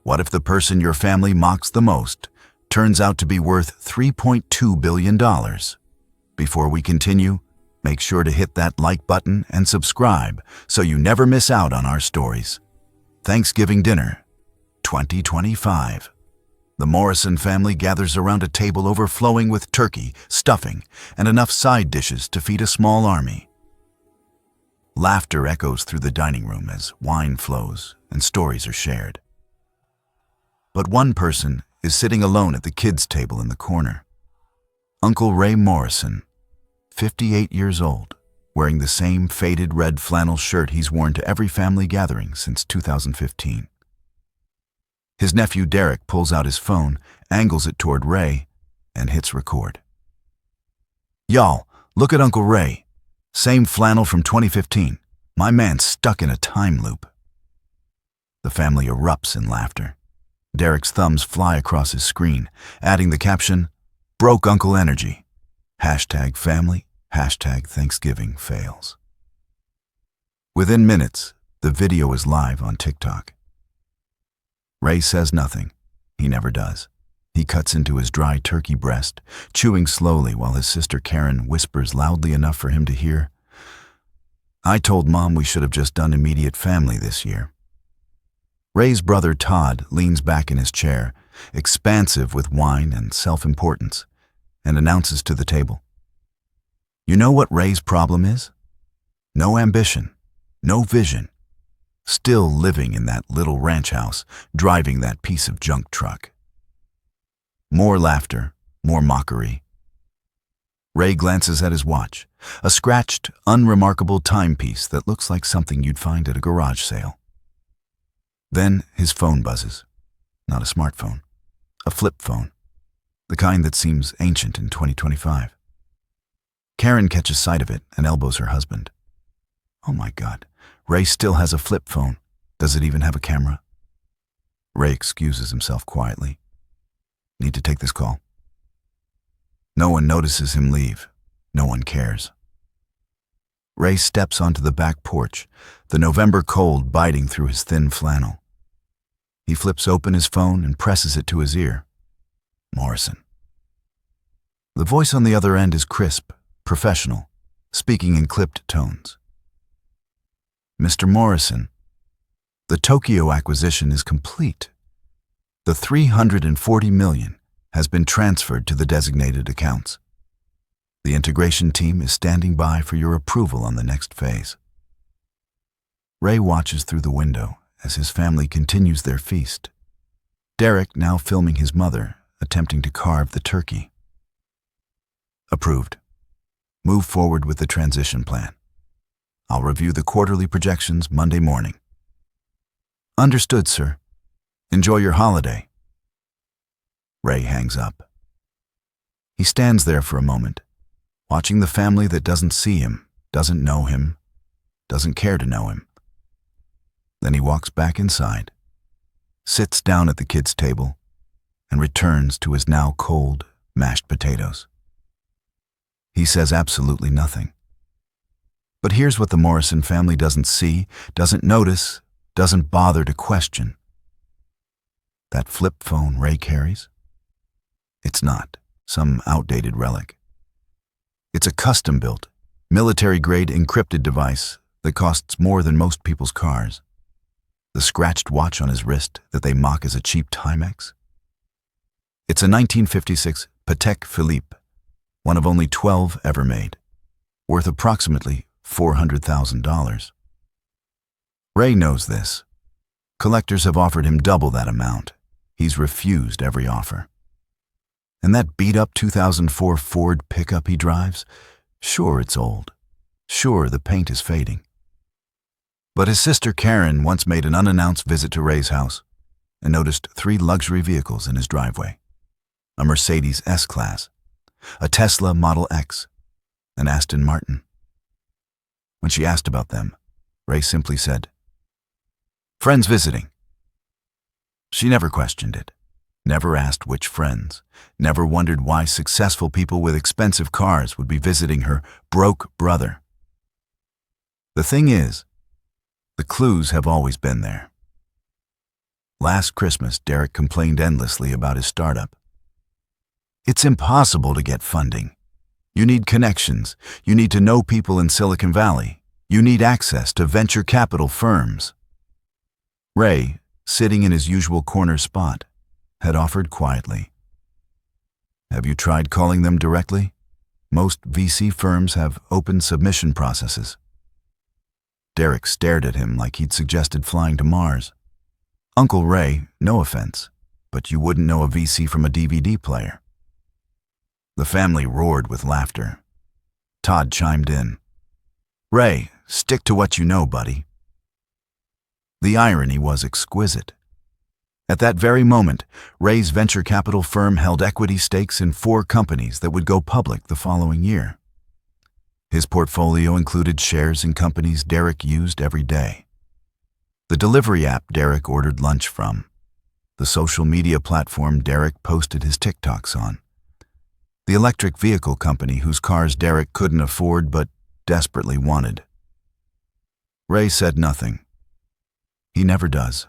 What if the person your family mocks the most turns out to be worth $3.2 billion? Before we continue, make sure to hit that like button and subscribe so you never miss out on our stories. Thanksgiving dinner, 2025. The Morrison family gathers around a table overflowing with turkey, stuffing, and enough side dishes to feed a small army. Laughter echoes through the dining room as wine flows and stories are shared. But one person is sitting alone at the kids' table in the corner. Uncle Ray Morrison, 58 years old, wearing the same faded red flannel shirt he's worn to every family gathering since 2015. His nephew Derek pulls out his phone, angles it toward Ray, and hits record. "Y'all, look at Uncle Ray. Same flannel from 2015. My man's stuck in a time loop." The family erupts in laughter. Derek's thumbs fly across his screen, adding the caption, "Broke Uncle Energy. #family, #Thanksgiving fails." Within minutes, the video is live on TikTok. Ray says nothing. He never does. He cuts into his dry turkey breast, chewing slowly while his sister Karen whispers loudly enough for him to hear, "I told Mom we should have just done immediate family this year." Ray's brother Todd leans back in his chair, expansive with wine and self-importance, and announces to the table, "You know what Ray's problem is? No ambition, no vision. Still living in that little ranch house, driving that piece of junk truck." More laughter, more mockery. Ray glances at his watch, a scratched, unremarkable timepiece that looks like something you'd find at a garage sale. Then his phone buzzes. Not a smartphone, a flip phone, the kind that seems ancient in 2025. Karen catches sight of it and elbows her husband. "Oh my God, Ray still has a flip phone. Does it even have a camera?" Ray excuses himself quietly. "Need to take this call." No one notices him leave. No one cares. Ray steps onto the back porch, the November cold biting through his thin flannel. He flips open his phone and presses it to his ear. Morrison. The voice on the other end is crisp, professional, speaking in clipped tones. "Mr. Morrison, the Tokyo acquisition is complete. The $340 million has been transferred to the designated accounts. The integration team is standing by for your approval on the next phase." Ray watches through the window as his family continues their feast. Derek now filming his mother, attempting to carve the turkey. "Approved. Move forward with the transition plan. I'll review the quarterly projections Monday morning." "Understood, sir. Enjoy your holiday." Ray hangs up. He stands there for a moment, watching the family that doesn't see him, doesn't know him, doesn't care to know him. Then he walks back inside, sits down at the kids' table, and returns to his now cold, mashed potatoes. He says absolutely nothing. But here's what the Morrison family doesn't see, doesn't notice, doesn't bother to question. That flip phone Ray carries? It's not some outdated relic. It's a custom-built, military-grade encrypted device that costs more than most people's cars. The scratched watch on his wrist that they mock as a cheap Timex? It's a 1956 Patek Philippe, one of only 12 ever made, worth approximately $400,000. Ray knows this. Collectors have offered him double that amount. He's refused every offer. And that beat-up 2004 Ford pickup he drives? Sure, it's old. Sure, the paint is fading. But his sister Karen once made an unannounced visit to Ray's house and noticed 3 luxury vehicles in his driveway. A Mercedes S-Class, a Tesla Model X, an Aston Martin. When she asked about them, Ray simply said, "Friends visiting." She never questioned it, never asked which friends, never wondered why successful people with expensive cars would be visiting her broke brother. The thing is, the clues have always been there. Last Christmas, Derek complained endlessly about his startup. It's impossible to get funding. You need connections. You need to know people in Silicon Valley. You need access to venture capital firms. Ray, sitting in his usual corner spot, had offered quietly. Have you tried calling them directly? Most VC firms have open submission processes. Derek stared at him like he'd suggested flying to Mars. Uncle Ray, no offense, but you wouldn't know a VC from a DVD player. The family roared with laughter. Todd chimed in. Ray, stick to what you know, buddy. The irony was exquisite. At that very moment, Ray's venture capital firm held equity stakes in 4 companies that would go public the following year. His portfolio included shares in companies Derek used every day. The delivery app Derek ordered lunch from. The social media platform Derek posted his TikToks on. The electric vehicle company whose cars Derek couldn't afford but desperately wanted. Ray said nothing. He never does.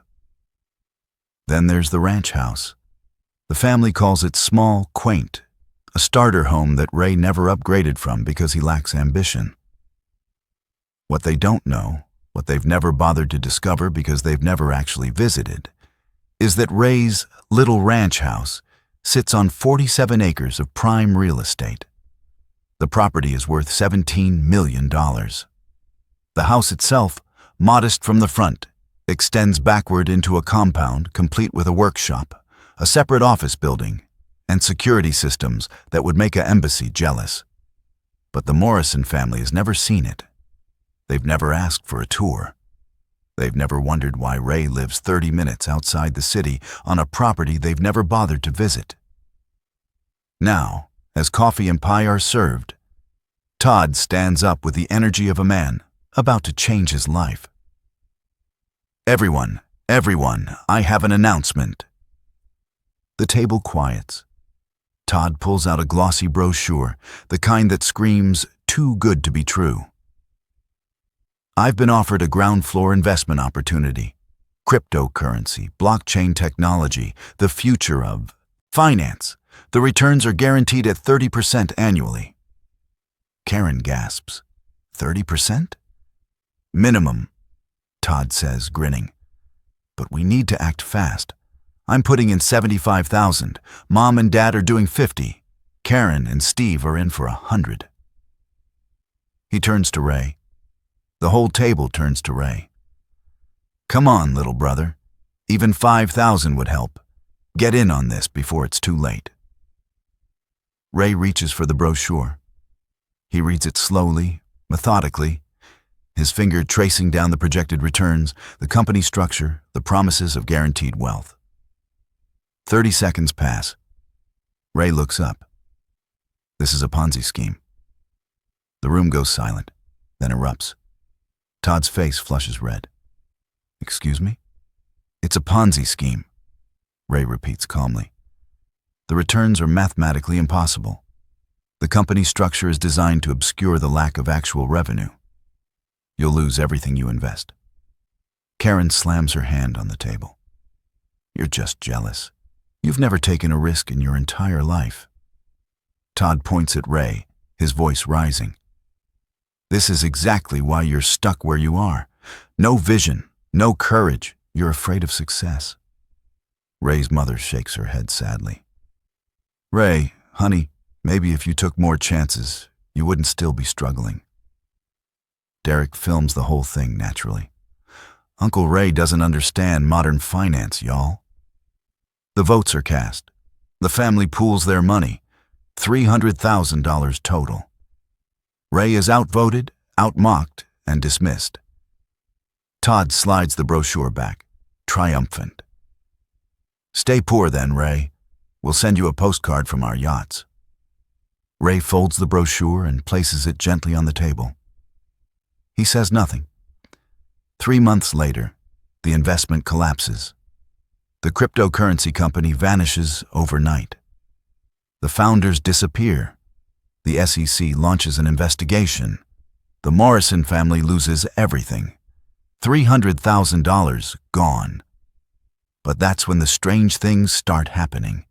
Then there's the ranch house. The family calls it small, quaint, a starter home that Ray never upgraded from because he lacks ambition. What they don't know, what they've never bothered to discover because they've never actually visited, is that Ray's little ranch house sits on 47 acres of prime real estate. The property is worth $17 million. The house itself, modest from the front, extends backward into a compound complete with a workshop, a separate office building, and security systems that would make an embassy jealous. But the Morrison family has never seen it. They've never asked for a tour. They've never wondered why Ray lives 30 minutes outside the city on a property they've never bothered to visit. Now, as coffee and pie are served, Todd stands up with the energy of a man about to change his life. Everyone, I have an announcement. The table quiets. Todd pulls out a glossy brochure, the kind that screams, too good to be true. I've been offered a ground floor investment opportunity. Cryptocurrency, blockchain technology, the future of finance. The returns are guaranteed at 30% annually. Karen gasps. 30%? Minimum, Todd says, grinning. But we need to act fast. I'm putting in $75,000. Mom and Dad are doing $50. Karen and Steve are in for $100. He turns to Ray. The whole table turns to Ray. Come on, little brother. Even $5,000 would help. Get in on this before it's too late. Ray reaches for the brochure. He reads it slowly, methodically, his finger tracing down the projected returns, the company structure, the promises of guaranteed wealth. 30 seconds pass. Ray looks up. This is a Ponzi scheme. The room goes silent, then erupts. Todd's face flushes red. Excuse me? It's a Ponzi scheme, Ray repeats calmly. The returns are mathematically impossible. The company structure is designed to obscure the lack of actual revenue. You'll lose everything you invest. Karen slams her hand on the table. You're just jealous. You've never taken a risk in your entire life. Todd points at Ray, his voice rising. This is exactly why you're stuck where you are. No vision, no courage. You're afraid of success. Ray's mother shakes her head sadly. Ray, honey, maybe if you took more chances, you wouldn't still be struggling. Derek films the whole thing naturally. Uncle Ray doesn't understand modern finance, y'all. The votes are cast. The family pools their money. $300,000 total. Ray is outvoted, outmocked, and dismissed. Todd slides the brochure back, triumphant. Stay poor then, Ray. We'll send you a postcard from our yachts. Ray folds the brochure and places it gently on the table. He says nothing. 3 months later, the investment collapses. The cryptocurrency company vanishes overnight. The founders disappear. The SEC launches an investigation. The Morrison family loses everything. $300,000 gone. But that's when the strange things start happening.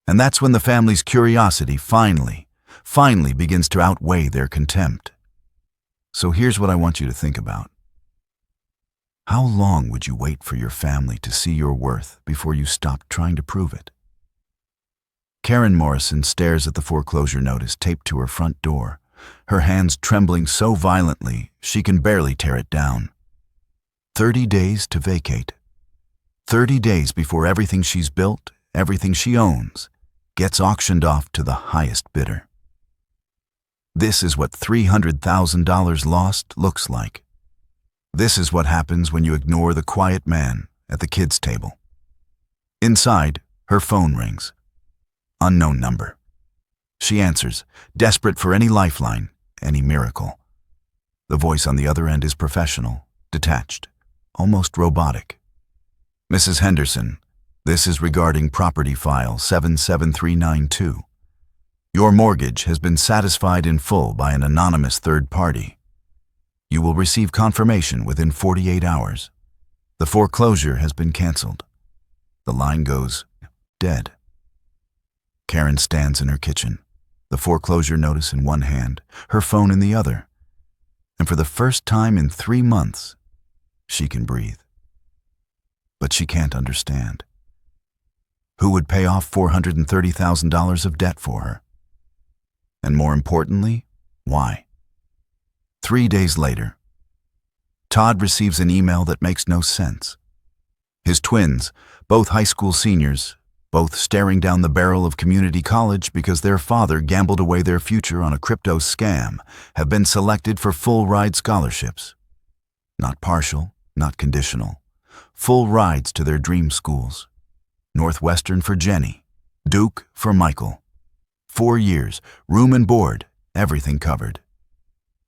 And that's when the family's curiosity finally begins to outweigh their contempt. So here's what I want you to think about. How long would you wait for your family to see your worth before you stopped trying to prove it? Karen Morrison stares at the foreclosure notice taped to her front door, her hands trembling so violently she can barely tear it down. 30 days to vacate. 30 days before everything she's built, everything she owns, gets auctioned off to the highest bidder. This is what $300,000 lost looks like. This is what happens when you ignore the quiet man at the kids' table. Inside, her phone rings. Unknown number. She answers, desperate for any lifeline, any miracle. The voice on the other end is professional, detached, almost robotic. Mrs. Henderson, this is regarding property file 77392. Your mortgage has been satisfied in full by an anonymous third party. You will receive confirmation within 48 hours. The foreclosure has been canceled. The line goes dead. Karen stands in her kitchen, the foreclosure notice in one hand, her phone in the other. And for the first time in 3 months, she can breathe. But she can't understand. Who would pay off $430,000 of debt for her? And more importantly, why? 3 days later, Todd receives an email that makes no sense. His twins, both high school seniors, both staring down the barrel of community college because their father gambled away their future on a crypto scam, have been selected for full ride scholarships. Not partial, not conditional. Full rides to their dream schools. Northwestern for Jenny, Duke for Michael. 4 years, room and board, everything covered.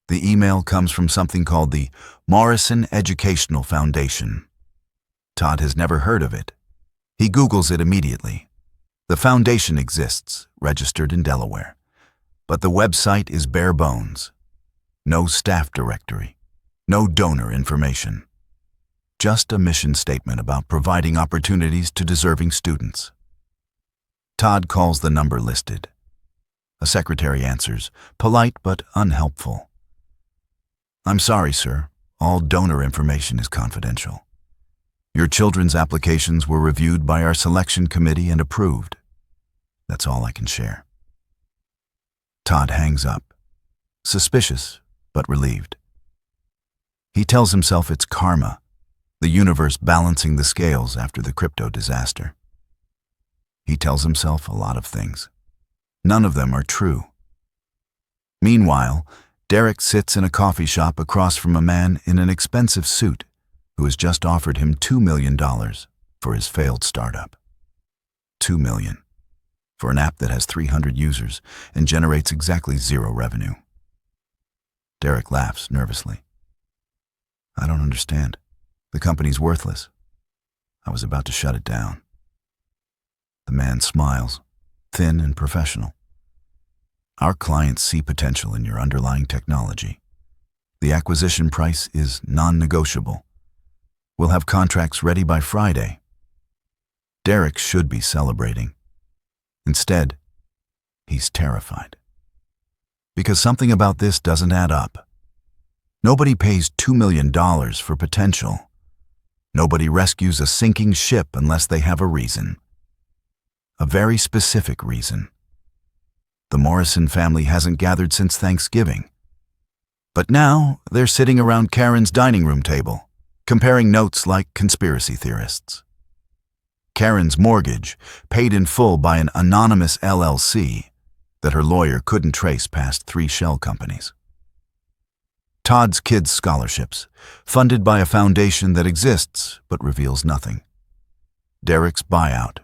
The email comes from something called the Morrison Educational Foundation. Todd has never heard of it. He Googles it immediately. The foundation exists, registered in Delaware. But the website is bare bones. No staff directory. No donor information. Just a mission statement about providing opportunities to deserving students. Todd calls the number listed. A secretary answers, polite but unhelpful. I'm sorry, sir. All donor information is confidential. Your children's applications were reviewed by our selection committee and approved. That's all I can share. Todd hangs up, suspicious but relieved. He tells himself it's karma, the universe balancing the scales after the crypto disaster. He tells himself a lot of things. None of them are true. Meanwhile, Derek sits in a coffee shop across from a man in an expensive suit who has just offered him $2 million for his failed startup. $2 million for an app that has 300 users and generates exactly 0 revenue. Derek laughs nervously. I don't understand. The company's worthless. I was about to shut it down. The man smiles, thin and professional. Our clients see potential in your underlying technology. The acquisition price is non-negotiable. We'll have contracts ready by Friday. Derek should be celebrating. Instead, he's terrified. Because something about this doesn't add up. Nobody pays $2 million for potential. Nobody rescues a sinking ship unless they have a reason. A very specific reason. The Morrison family hasn't gathered since Thanksgiving. But now they're sitting around Karen's dining room table, comparing notes like conspiracy theorists. Karen's mortgage, paid in full by an anonymous LLC that her lawyer couldn't trace past 3 shell companies. Todd's kids' scholarships, funded by a foundation that exists but reveals nothing. Derek's buyout,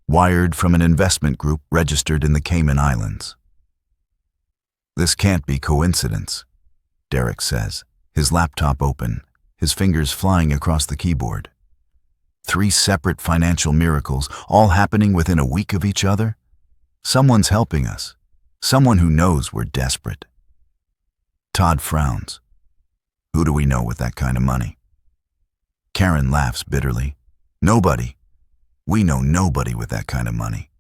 wired from an investment group registered in the Cayman Islands. This can't be coincidence, Derek says, his laptop open, his fingers flying across the keyboard. 3 separate financial miracles, all happening within a week of each other? Someone's helping us. Someone who knows we're desperate. Todd frowns. Who do we know with that kind of money? Karen laughs bitterly. Nobody. We know nobody with that kind of money.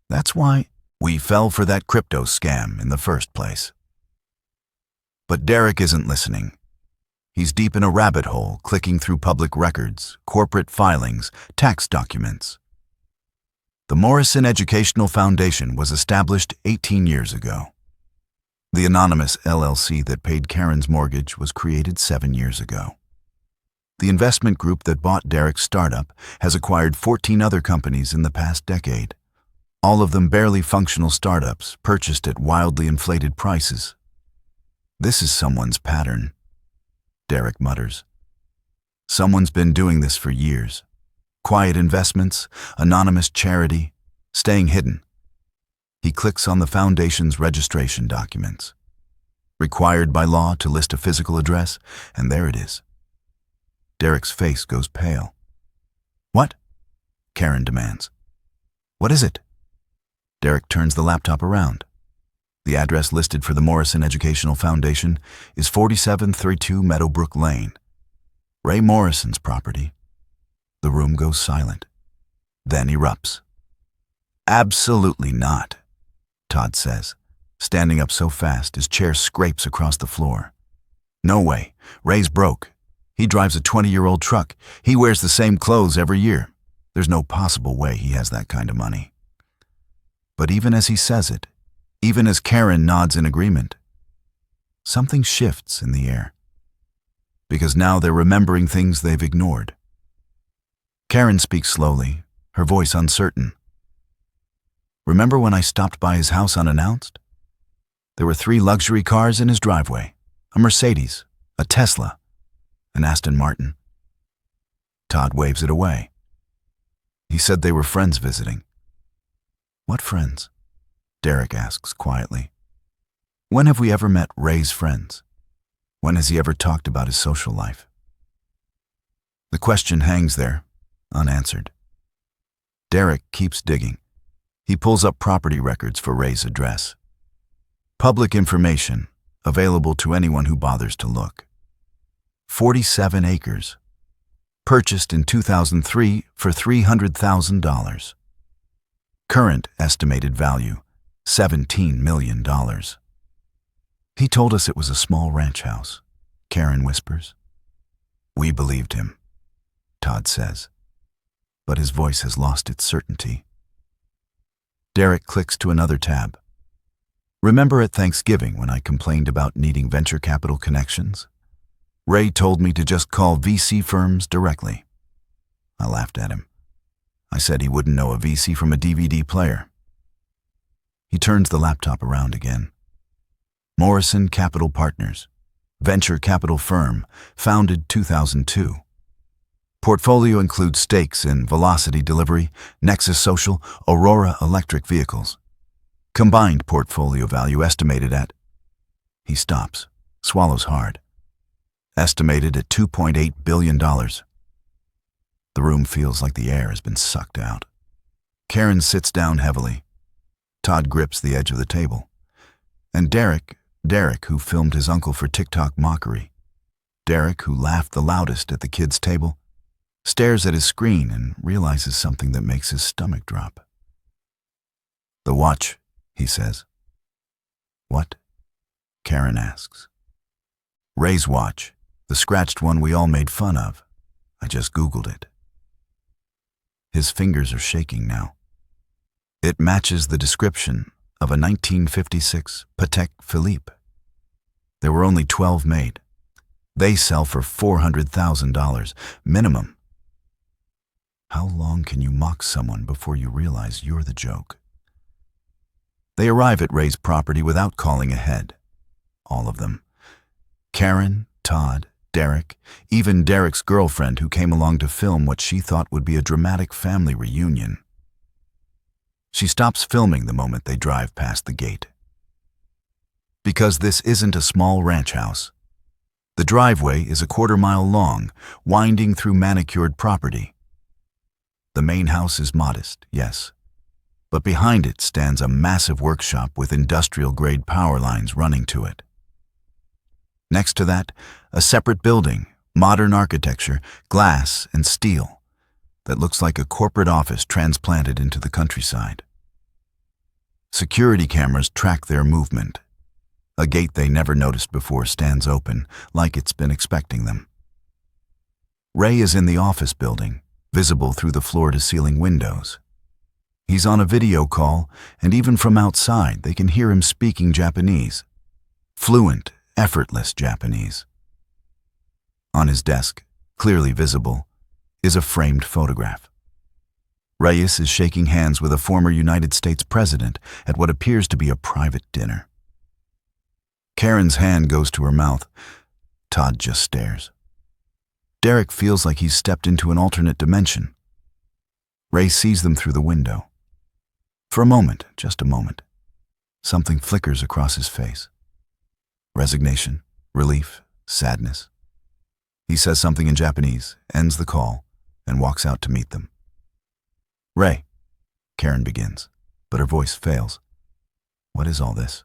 That's why we fell for that crypto scam in the first place. But Derek isn't listening. He's deep in a rabbit hole, clicking through public records, corporate filings, tax documents. The Morrison Educational Foundation was established 18 years ago. The anonymous LLC that paid Karen's mortgage was created 7 years ago. The investment group that bought Derek's startup has acquired 14 other companies in the past decade, all of them barely functional startups purchased at wildly inflated prices. This is someone's pattern, Derek mutters. Someone's been doing this for years. Quiet investments, anonymous charity, staying hidden. He clicks on the foundation's registration documents. Required by law to list a physical address, and there it is. Derek's face goes pale. What? Karen demands. What is it? Derek turns the laptop around. The address listed for the Morrison Educational Foundation is 4732 Meadowbrook Lane, Ray Morrison's property. The room goes silent, then erupts. Absolutely not, Todd says, standing up so fast his chair scrapes across the floor. No way. Ray's broke. He drives a 20-year-old truck. He wears the same clothes every year. There's no possible way he has that kind of money. But even as he says it, even as Karen nods in agreement, something shifts in the air. Because now they're remembering things they've ignored. Karen speaks slowly, her voice uncertain. Remember when I stopped by his house unannounced? There were 3 luxury cars in his driveway, a Mercedes, a Tesla, an Aston Martin. Todd waves it away. He said they were friends visiting. What friends? Derek asks quietly. When have we ever met Ray's friends? When has he ever talked about his social life? The question hangs there, unanswered. Derek keeps digging. He pulls up property records for Ray's address. Public information, available to anyone who bothers to look. 47 acres. Purchased in 2003 for $300,000. Current estimated value, $17 million. He told us it was a small ranch house, Karen whispers. We believed him, Todd says, but his voice has lost its certainty. Derek clicks to another tab. Remember at Thanksgiving when I complained about needing venture capital connections? Ray told me to just call VC firms directly. I laughed at him. I said he wouldn't know a VC from a DVD player. He turns the laptop around again. Morrison Capital Partners, venture capital firm, founded 2002. Portfolio includes stakes in Velocity Delivery, Nexus Social, Aurora Electric Vehicles. Combined portfolio value estimated at... He stops, swallows hard. Estimated at $2.8 billion. The room feels like the air has been sucked out. Karen sits down heavily. Todd grips the edge of the table. And Derek, who filmed his uncle for TikTok mockery, Derek, who laughed the loudest at the kids' table, stares at his screen and realizes something that makes his stomach drop. The watch, he says. What? Karen asks. Ray's watch, the scratched one we all made fun of. I just Googled it. His fingers are shaking now. It matches the description of a 1956 Patek Philippe. There were only 12 made. They sell for $400,000 minimum. How long can you mock someone before you realize you're the joke? They arrive at Ray's property without calling ahead. All of them. Karen, Todd, Derek, even Derek's girlfriend who came along to film what she thought would be a dramatic family reunion. She stops filming the moment they drive past the gate. Because this isn't a small ranch house. The driveway is a quarter-mile long, winding through manicured property. The main house is modest, yes, but behind it stands a massive workshop with industrial-grade power lines running to it. Next to that, a separate building, modern architecture, glass and steel, that looks like a corporate office transplanted into the countryside. Security cameras track their movement. A gate they never noticed before stands open, like it's been expecting them. Ray is in the office building, visible through the floor-to-ceiling windows. He's on a video call, and even from outside, they can hear him speaking Japanese. Fluent, effortless Japanese. On his desk, clearly visible, is a framed photograph. Reyes is shaking hands with a former United States president at what appears to be a private dinner. Karen's hand goes to her mouth. Todd just stares. Derek feels like he's stepped into an alternate dimension. Ray sees them through the window. For a moment, just a moment, something flickers across his face. Resignation, relief, sadness. He says something in Japanese, ends the call, and walks out to meet them. Ray, Karen begins, but her voice fails. What is all this?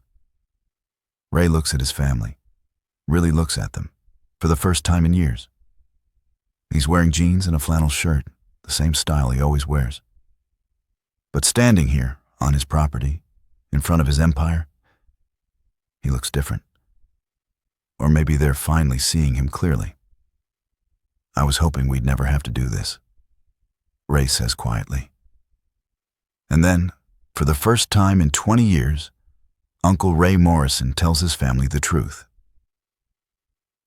Ray looks at his family, really looks at them, for the first time in years. He's wearing jeans and a flannel shirt, the same style he always wears. But standing here, on his property, in front of his empire, he looks different. Or maybe they're finally seeing him clearly. I was hoping we'd never have to do this, Ray says quietly. And then, for the first time in 20 years, Uncle Ray Morrison tells his family the truth.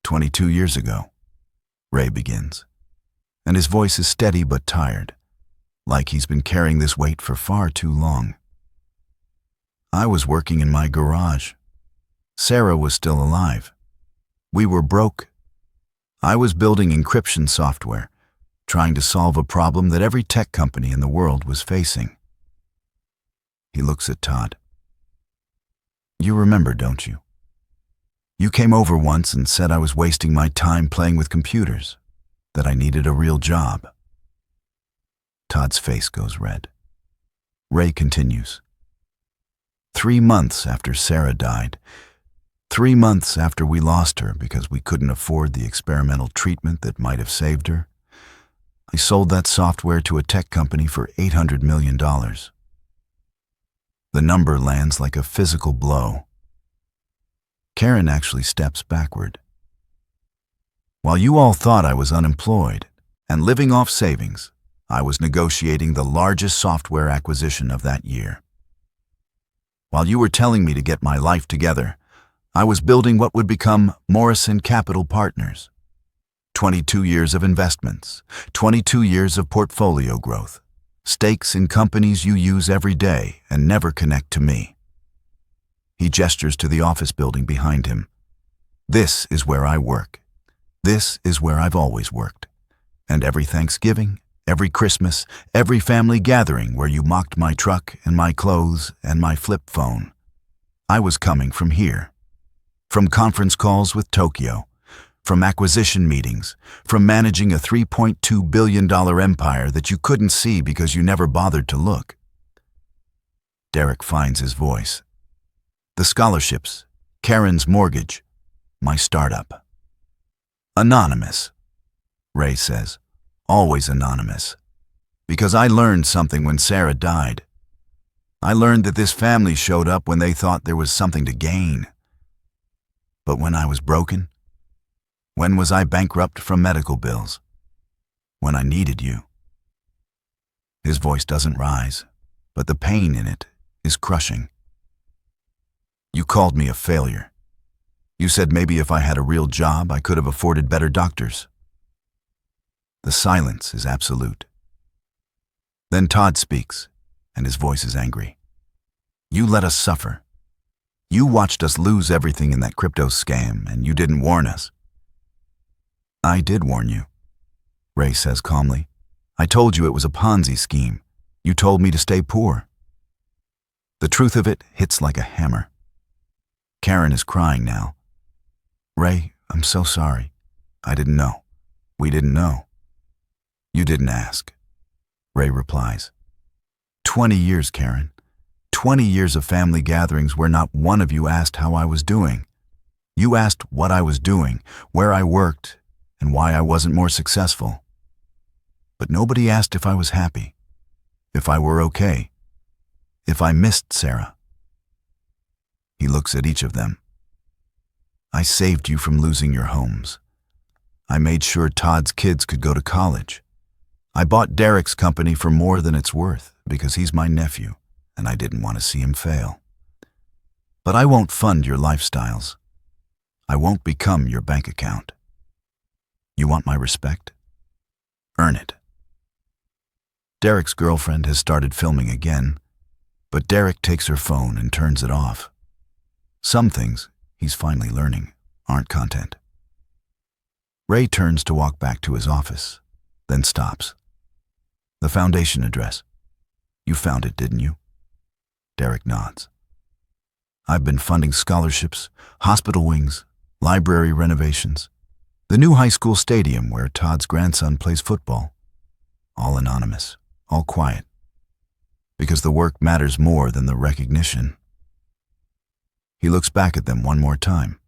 22 years ago, Ray begins, and his voice is steady but tired, like he's been carrying this weight for far too long. I was working in my garage. Sarah was still alive. We were broke. I was building encryption software, trying to solve a problem that every tech company in the world was facing. He looks at Todd. You remember, don't you? You came over once and said I was wasting my time playing with computers, that I needed a real job. Todd's face goes red. Ray continues. 3 months after Sarah died, 3 months after we lost her because we couldn't afford the experimental treatment that might have saved her, I sold that software to a tech company for $800 million. The number lands like a physical blow. Karen actually steps backward. While you all thought I was unemployed and living off savings, I was negotiating the largest software acquisition of that year. While you were telling me to get my life together, I was building what would become Morrison Capital Partners. 22 years of investments, 22 years of portfolio growth, stakes in companies you use every day and never connect to me. He gestures to the office building behind him. This is where I work. This is where I've always worked. And every Thanksgiving, every Christmas, every family gathering where you mocked my truck and my clothes and my flip phone, I was coming from here. From conference calls with Tokyo, from acquisition meetings, from managing a $3.2 billion empire that you couldn't see because you never bothered to look. Derek finds his voice. The scholarships, Karen's mortgage, my startup. Anonymous, Ray says, always anonymous. Because I learned something when Sarah died. I learned that this family showed up when they thought there was something to gain. But when I was broken, when was I bankrupt from medical bills? When I needed you. His voice doesn't rise, but the pain in it is crushing. You called me a failure. You said maybe if I had a real job, I could have afforded better doctors. The silence is absolute. Then Todd speaks, and his voice is angry. You let us suffer. You watched us lose everything in that crypto scam, and you didn't warn us. I did warn you, Ray says calmly. I told you it was a Ponzi scheme. You told me to stay poor. The truth of it hits like a hammer. Karen is crying now. Ray, I'm so sorry. I didn't know. We didn't know. You didn't ask, Ray replies. 20 years, Karen. 20 years of family gatherings where not one of you asked how I was doing. You asked what I was doing, where I worked, and why I wasn't more successful. But nobody asked if I was happy, if I were okay, if I missed Sarah. He looks at each of them. I saved you from losing your homes. I made sure Todd's kids could go to college. I bought Derek's company for more than it's worth because he's my nephew and I didn't want to see him fail. But I won't fund your lifestyles. I won't become your bank account. You want my respect? Earn it. Derek's girlfriend has started filming again, but Derek takes her phone and turns it off. Some things, he's finally learning, aren't content. Ray turns to walk back to his office, then stops. The foundation address. You found it, didn't you? Derek nods. I've been funding scholarships, hospital wings, library renovations, the new high school stadium where Todd's grandson plays football. All anonymous, all quiet. Because the work matters more than the recognition. He looks back at them one more time.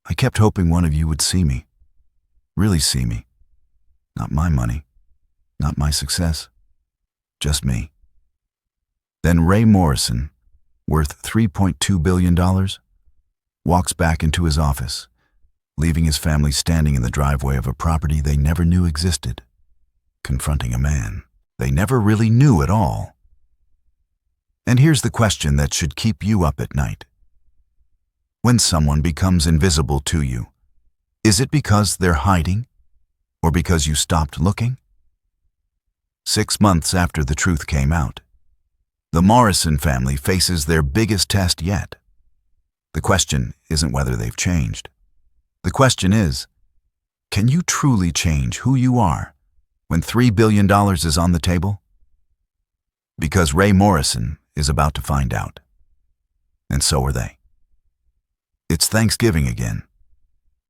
I kept hoping one of you would see me. Really see me. Not my money. Not my success. Just me. Then Ray Morrison, worth $3.2 billion, walks back into his office, leaving his family standing in the driveway of a property they never knew existed, confronting a man they never really knew at all. And here's the question that should keep you up at night. When someone becomes invisible to you, is it because they're hiding or because you stopped looking? 6 months after the truth came out, the Morrison family faces their biggest test yet. The question isn't whether they've changed. The question is, can you truly change who you are when $3 billion is on the table? Because Ray Morrison is about to find out. And so are they. It's Thanksgiving again.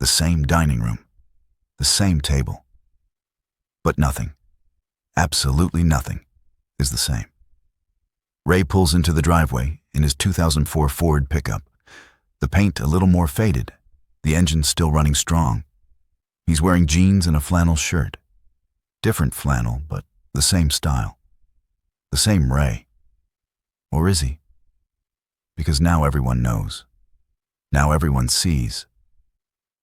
The same dining room. The same table. But nothing, absolutely nothing, is the same. Ray pulls into the driveway in his 2004 Ford pickup, the paint a little more faded, the engine still running strong. He's wearing jeans and a flannel shirt. Different flannel, but the same style. The same Ray. Or is he? Because now everyone knows. Now everyone sees.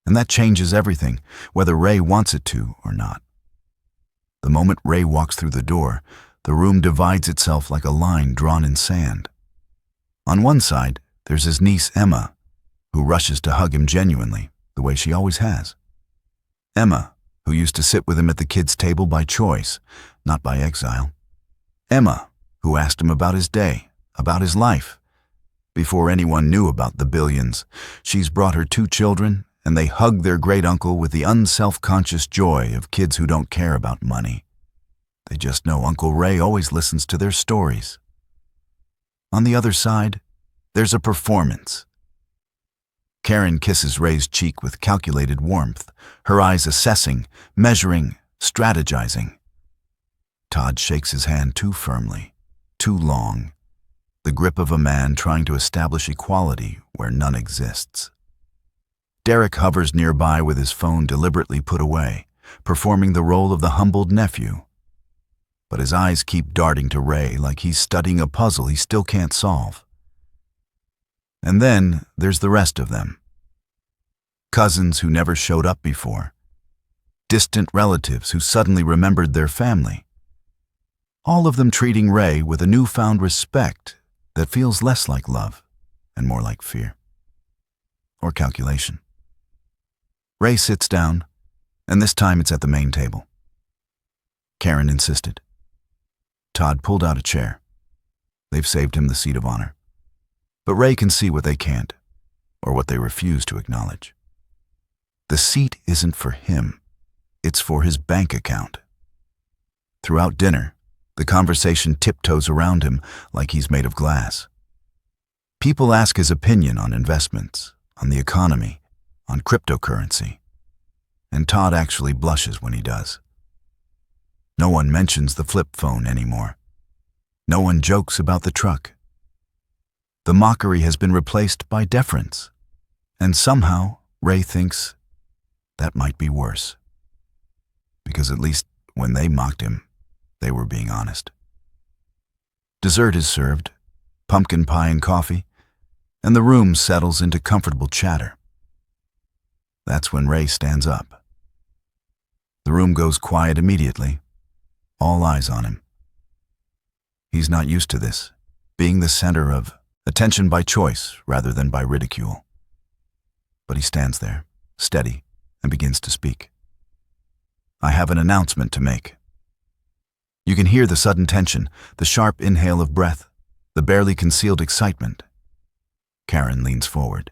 And that changes everything, whether Ray wants it to or not. The moment Ray walks through the door, the room divides itself like a line drawn in sand. On one side, there's his niece Emma, who rushes to hug him genuinely, the way she always has. Emma, who used to sit with him at the kids' table by choice, not by exile. Emma, who asked him about his day, about his life. Before anyone knew about the billions, she's brought her 2 children, and they hug their great-uncle with the unself-conscious joy of kids who don't care about money. They just know Uncle Ray always listens to their stories. On the other side, there's a performance. Karen kisses Ray's cheek with calculated warmth, her eyes assessing, measuring, strategizing. Todd shakes his hand too firmly, too long, the grip of a man trying to establish equality where none exists. Derek hovers nearby with his phone deliberately put away, performing the role of the humbled nephew. But his eyes keep darting to Ray like he's studying a puzzle he still can't solve. And then there's the rest of them. Cousins who never showed up before. Distant relatives who suddenly remembered their family. All of them treating Ray with a newfound respect that feels less like love and more like fear. Or calculation. Ray sits down, and this time it's at the main table. Karen insisted. Todd pulled out a chair. They've saved him the seat of honor. But Ray can see what they can't, or what they refuse to acknowledge. The seat isn't for him. It's for his bank account. Throughout dinner, the conversation tiptoes around him like he's made of glass. People ask his opinion on investments, on the economy, on cryptocurrency. And Todd actually blushes when he does. No one mentions the flip phone anymore. No one jokes about the truck. The mockery has been replaced by deference. And somehow, Ray thinks that might be worse. Because at least when they mocked him, they were being honest. Dessert is served, pumpkin pie and coffee, and the room settles into comfortable chatter. That's when Ray stands up. The room goes quiet immediately, all eyes on him. He's not used to this, being the center of attention by choice rather than by ridicule. But he stands there, steady, and begins to speak. I have an announcement to make. You can hear the sudden tension, the sharp inhale of breath, the barely concealed excitement. Karen leans forward.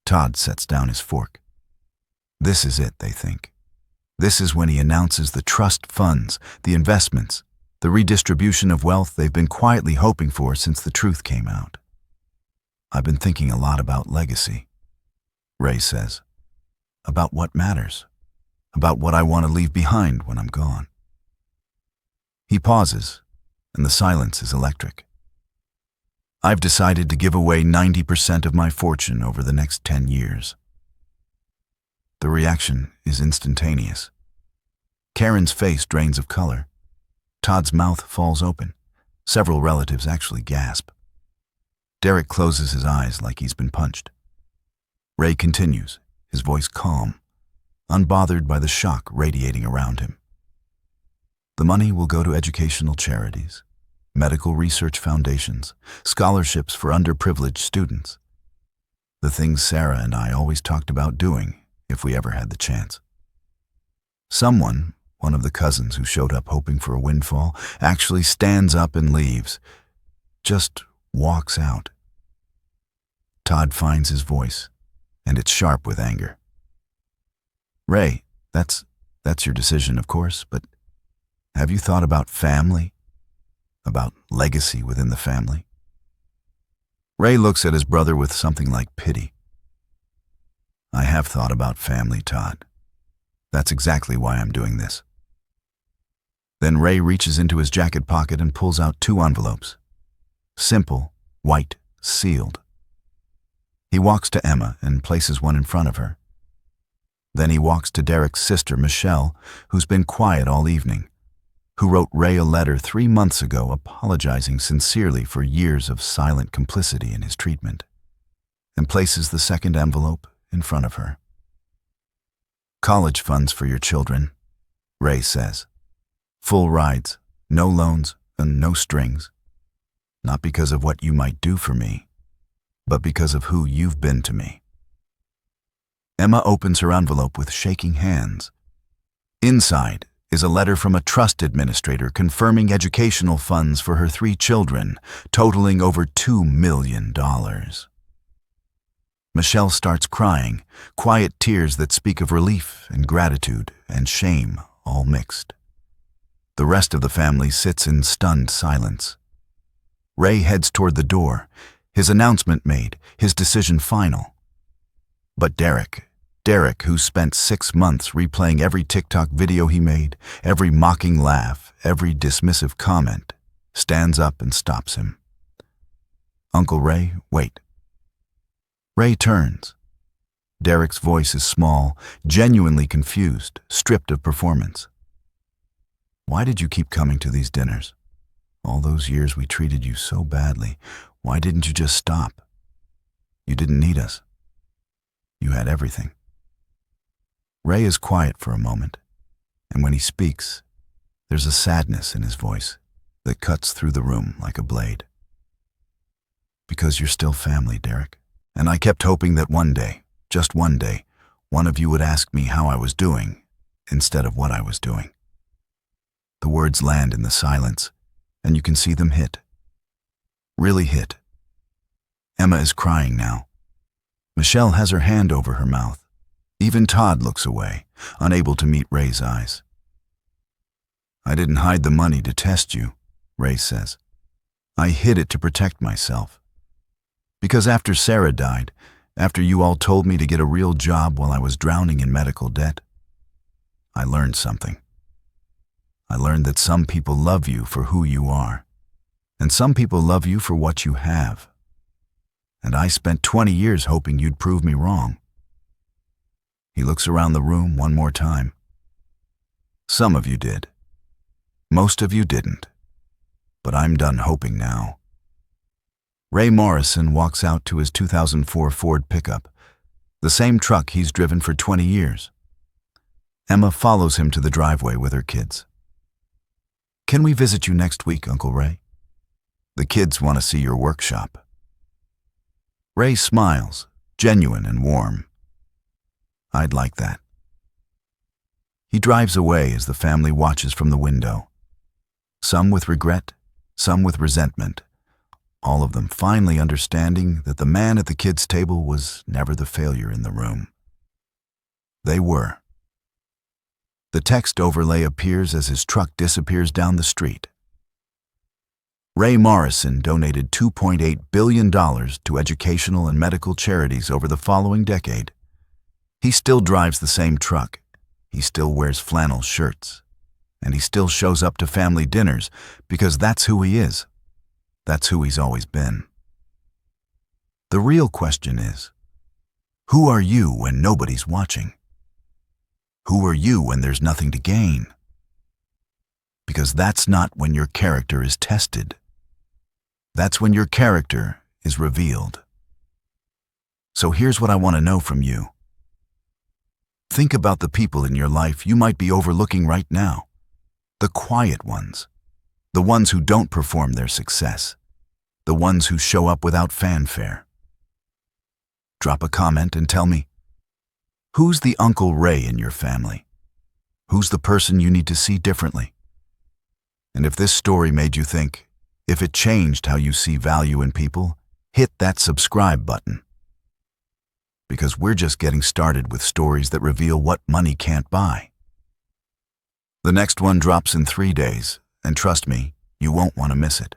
Todd sets down his fork. This is it, they think. This is when he announces the trust funds, the investments, the redistribution of wealth they've been quietly hoping for since the truth came out. I've been thinking a lot about legacy, Ray says. About what matters. About what I want to leave behind when I'm gone. He pauses, and the silence is electric. I've decided to give away 90% of my fortune over the next 10 years. The reaction is instantaneous. Karen's face drains of color. Todd's mouth falls open. Several relatives actually gasp. Derek closes his eyes like he's been punched. Ray continues, his voice calm, unbothered by the shock radiating around him. The money will go to educational charities, medical research foundations, scholarships for underprivileged students. The things Sarah and I always talked about doing if we ever had the chance. Someone, one of the cousins who showed up hoping for a windfall, actually stands up and leaves, just walks out. Todd finds his voice, and it's sharp with anger. Ray, that's your decision, of course, but have you thought about family? About legacy within the family? Ray looks at his brother with something like pity. I have thought about family, Todd. That's exactly why I'm doing this. Then Ray reaches into his jacket pocket and pulls out 2 envelopes. Simple, white, sealed. He walks to Emma and places one in front of her. Then he walks to Derek's sister, Michelle, who's been quiet all evening, who wrote Ray a letter 3 months ago apologizing sincerely for years of silent complicity in his treatment, and places the second envelope in front of her. College funds for your children, Ray says. Full rides, no loans, and no strings. Not because of what you might do for me, but because of who you've been to me. Emma opens her envelope with shaking hands. Inside is a letter from a trust administrator confirming educational funds for her 3 children, totaling over $2 million. Michelle starts crying, quiet tears that speak of relief and gratitude and shame, all mixed. The rest of the family sits in stunned silence. Ray heads toward the door, his announcement made, his decision final. But Derek, who spent 6 months replaying every TikTok video he made, every mocking laugh, every dismissive comment, stands up and stops him. Uncle Ray, wait. Ray turns. Derek's voice is small, genuinely confused, stripped of performance. Why did you keep coming to these dinners? All those years we treated you so badly. Why didn't you just stop? You didn't need us. You had everything. Ray is quiet for a moment, and when he speaks, there's a sadness in his voice that cuts through the room like a blade. Because you're still family, Derek. And I kept hoping that one day, just one day, one of you would ask me how I was doing instead of what I was doing. The words land in the silence, and you can see them hit. Really hit. Emma is crying now. Michelle has her hand over her mouth. Even Todd looks away, unable to meet Ray's eyes. I didn't hide the money to test you, Ray says. I hid it to protect myself. Because after Sarah died, after you all told me to get a real job while I was drowning in medical debt, I learned something. I learned that some people love you for who you are, and some people love you for what you have. And I spent 20 years hoping you'd prove me wrong. He looks around the room one more time. Some of you did. Most of you didn't, but I'm done hoping now. Ray Morrison walks out to his 2004 Ford pickup, the same truck he's driven for 20 years. Emma follows him to the driveway with her kids. "Can we visit you next week, Uncle Ray? The kids want to see your workshop." Ray smiles, genuine and warm. "I'd like that." He drives away as the family watches from the window. Some with regret, some with resentment, all of them finally understanding that the man at the kids' table was never the failure in the room. They were. The text overlay appears as his truck disappears down the street. Ray Morrison donated $2.8 billion to educational and medical charities over the following decade. He still drives the same truck, he still wears flannel shirts, and he still shows up to family dinners because that's who he is. That's who he's always been. The real question is, who are you when nobody's watching? Who are you when there's nothing to gain? Because that's not when your character is tested. That's when your character is revealed. So here's what I want to know from you. Think about the people in your life you might be overlooking right now. The quiet ones. The ones who don't perform their success. The ones who show up without fanfare. Drop a comment and tell me, who's the Uncle Ray in your family? Who's the person you need to see differently? And if this story made you think, if it changed how you see value in people, hit that subscribe button. Because we're just getting started with stories that reveal what money can't buy. The next one drops in 3 days, and trust me, you won't want to miss it.